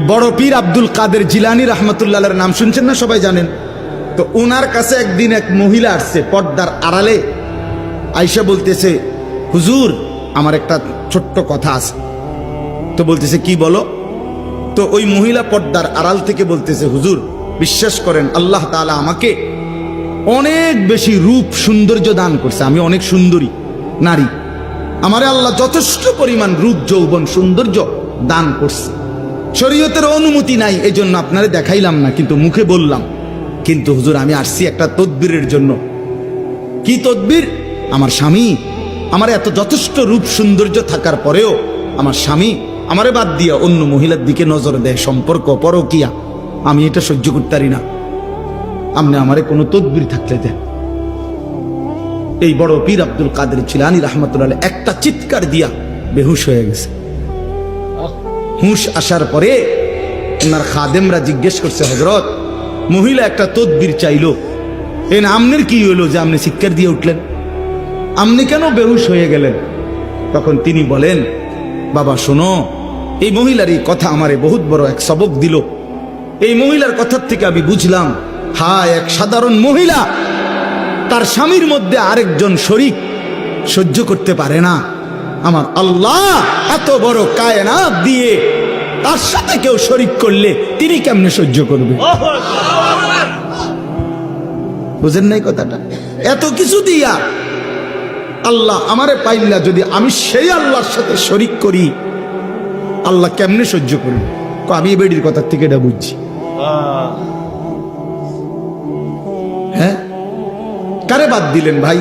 বড় পীর আব্দুল কাদের জিলানী রহমতুল্লাহর নাম শুনছেন না? সবাই জানেন তো। ওনার কাছে একদিন এক মহিলা আসছে পর্দার আড়ালে, আয়েশা বলতেছে, হুজুর আমার একটা ছোট্ট কথা আছে। তো বলতেছে, কি বলো? তো ওই মহিলা পর্দার আড়াল থেকে বলতেছে, হুজুর বিশ্বাস করেন আল্লাহ তাআলা আমাকে অনেক বেশি রূপ সৌন্দর্য দান করছে, আমি অনেক সুন্দরী নারী, আমারে আল্লাহ যথেষ্ট পরিমাণ রূপ যৌবন সৌন্দর্য দান করছে। শরীয়তের অনুমতি নাই, এই জন্য আপনারে দেখাইলাম না, কিন্তু মুখে বললাম। কিন্তু হুজুর আমি আসছি একটা তদবিরের জন্য। কি তদবির? আমার স্বামী আমার এত যথেষ্ট রূপ সৌন্দর্য থাকার পরেও আমার স্বামী আমারে বাদ দিয়া অন্য মহিলার দিকে নজর দেয়, সম্পর্ক পরকিয়া, আমি এটা সহ্য করতে পারি না, আপনি আমারে কোনো তদবির থাকলে দেন। এই বড় পীর আব্দুল কাদের জিলানী রহমতুল্লাহ একটা চিৎকার দিয়া বেহুশ হয়ে গেছে। হুঁশ আসার পরে ওনার খাদেমরা জিজ্ঞেস করছে, হযরত মহিলা একটা তদবির চাইলো, এন আমনের কি হইলো যে আপনি চিৎকার দিয়ে উঠলেন, আপনি কেন বেহুশ হয়ে গেলেন? তখন তিনি বলেন, বাবা শোনো, এই মহিলার এই কথা আমারে বহুত বড় এক সবক দিল। এই মহিলার কথার থেকে আমি বুঝলাম, হায় এক সাধারণ মহিলা তার স্বামীর মধ্যে আরেকজন শরীক সহ্য করতে পারে না, আমার আল্লাহ এত বড় কায়নাত দিয়ে তার সাথে কেউ শরীক করলে তিনি কেমনে সহ্য করবে? বুঝেন নাই কথাটা? এত কিছু দিয়া আল্লাহ আমারে পাইলা যদি আমি সেই আল্লাহর সাথে শরীক করি, আল্লাহ কেমনে সহ্য করবে? আমি এই বেডির কথার থেকে এটা বুঝছি। হ্যাঁ, কারে বাদ দিলেন ভাই?